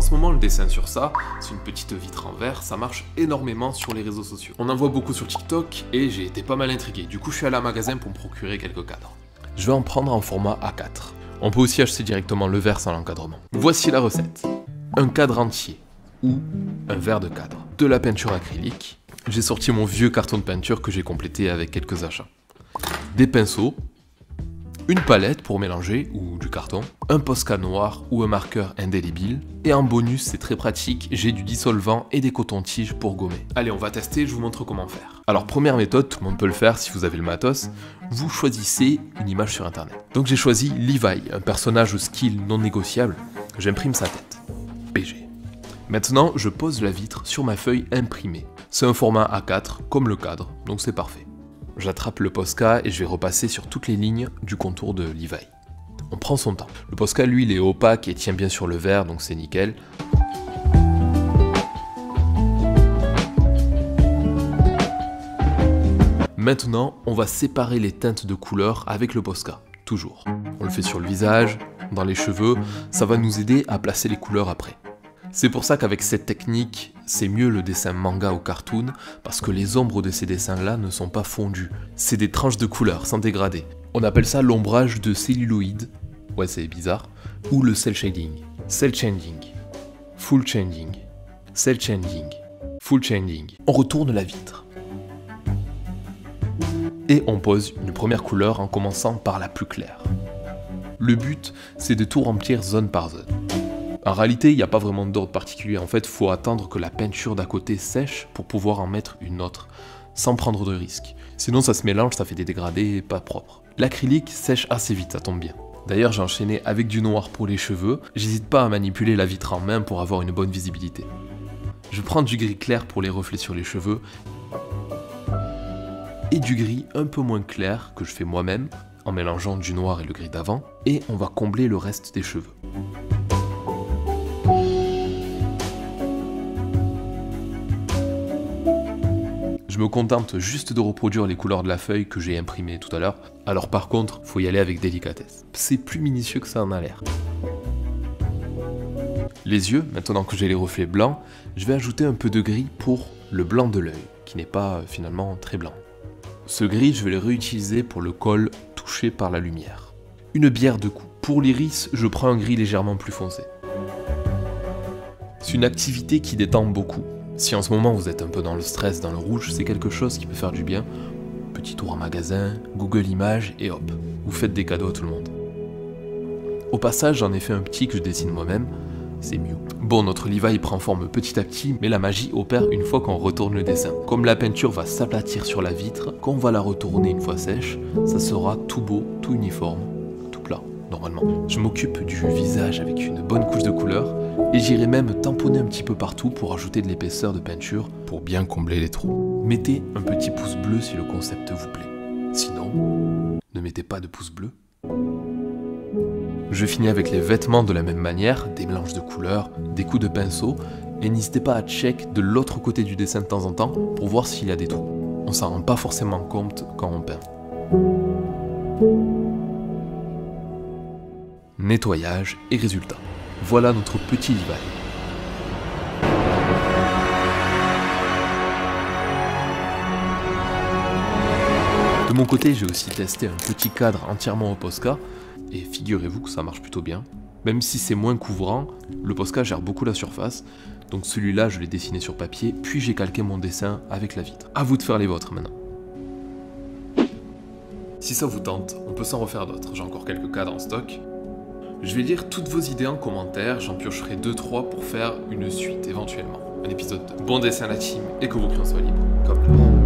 ce moment, le dessin sur ça, c'est une petite vitre en verre, ça marche énormément sur les réseaux sociaux. On en voit beaucoup sur TikTok et j'ai été pas mal intrigué. Du coup, je suis allé à un magasin pour me procurer quelques cadres. Je vais en prendre en format A4. On peut aussi acheter directement le verre sans l'encadrement. Voici la recette. Un cadre entier ou un verre de cadre. De la peinture acrylique. J'ai sorti mon vieux carton de peinture que j'ai complété avec quelques achats. Des pinceaux. Une palette pour mélanger, ou du carton, un Posca noir ou un marqueur indélébile, et en bonus, c'est très pratique, j'ai du dissolvant et des cotons-tiges pour gommer. Allez, on va tester, je vous montre comment faire. Alors, première méthode, tout le monde peut le faire si vous avez le matos, vous choisissez une image sur internet. Donc j'ai choisi Levi, un personnage au skill non négociable, j'imprime sa tête. PG. Maintenant, je pose la vitre sur ma feuille imprimée. C'est un format A4, comme le cadre, donc c'est parfait. J'attrape le Posca et je vais repasser sur toutes les lignes du contour de Levi. On prend son temps. Le Posca, lui, il est opaque et tient bien sur le verre, donc c'est nickel. Maintenant, on va séparer les teintes de couleurs avec le Posca, toujours. On le fait sur le visage, dans les cheveux, ça va nous aider à placer les couleurs après. C'est pour ça qu'avec cette technique, c'est mieux le dessin manga ou cartoon, parce que les ombres de ces dessins-là ne sont pas fondues. C'est des tranches de couleurs, sans dégrader. On appelle ça l'ombrage de celluloïd, ouais c'est bizarre, ou le cel shading. Cel shading, full shading, cel shading, full shading. On retourne la vitre. Et on pose une première couleur en commençant par la plus claire. Le but, c'est de tout remplir zone par zone. En réalité, il n'y a pas vraiment d'ordre particulier. En fait, il faut attendre que la peinture d'à côté sèche pour pouvoir en mettre une autre, sans prendre de risque. Sinon, ça se mélange, ça fait des dégradés pas propres. L'acrylique sèche assez vite, ça tombe bien. D'ailleurs, j'ai enchaîné avec du noir pour les cheveux. J'hésite pas à manipuler la vitre en main pour avoir une bonne visibilité. Je prends du gris clair pour les reflets sur les cheveux et du gris un peu moins clair que je fais moi-même en mélangeant du noir et le gris d'avant, et on va combler le reste des cheveux. Je me contente juste de reproduire les couleurs de la feuille que j'ai imprimée tout à l'heure. Alors par contre, faut y aller avec délicatesse. C'est plus minutieux que ça en a l'air. Les yeux, maintenant que j'ai les reflets blancs, je vais ajouter un peu de gris pour le blanc de l'œil, qui n'est pas finalement très blanc. Ce gris, je vais le réutiliser pour le col touché par la lumière. Une bière de coups. Pour l'iris, je prends un gris légèrement plus foncé. C'est une activité qui détend beaucoup. Si en ce moment vous êtes un peu dans le stress, dans le rouge, c'est quelque chose qui peut faire du bien. Petit tour en magasin, Google Images et hop, vous faites des cadeaux à tout le monde. Au passage, j'en ai fait un petit que je dessine moi-même, c'est mieux. Bon, notre Levi prend forme petit à petit, mais la magie opère une fois qu'on retourne le dessin. Comme la peinture va s'aplatir sur la vitre, quand on va la retourner une fois sèche, ça sera tout beau, tout uniforme, tout plat, normalement. Je m'occupe du visage avec une bonne couche de couleur, et j'irai même tamponner un petit peu partout pour ajouter de l'épaisseur de peinture pour bien combler les trous. Mettez un petit pouce bleu si le concept vous plaît. Sinon, ne mettez pas de pouce bleu. Je finis avec les vêtements de la même manière, des mélanges de couleurs, des coups de pinceau, et n'hésitez pas à check de l'autre côté du dessin de temps en temps pour voir s'il y a des trous. On s'en rend pas forcément compte quand on peint. Nettoyage et résultat. Voilà notre petit Levi. De mon côté, j'ai aussi testé un petit cadre entièrement au Posca, et figurez-vous que ça marche plutôt bien. Même si c'est moins couvrant, le Posca gère beaucoup la surface, donc celui-là je l'ai dessiné sur papier, puis j'ai calqué mon dessin avec la vitre. À vous de faire les vôtres maintenant. Si ça vous tente, on peut s'en refaire d'autres, j'ai encore quelques cadres en stock. Je vais lire toutes vos idées en commentaire, j'en piocherai 2-3 pour faire une suite éventuellement, un épisode 2. Bon dessin à la team et que vos crayons soient libres, comme là.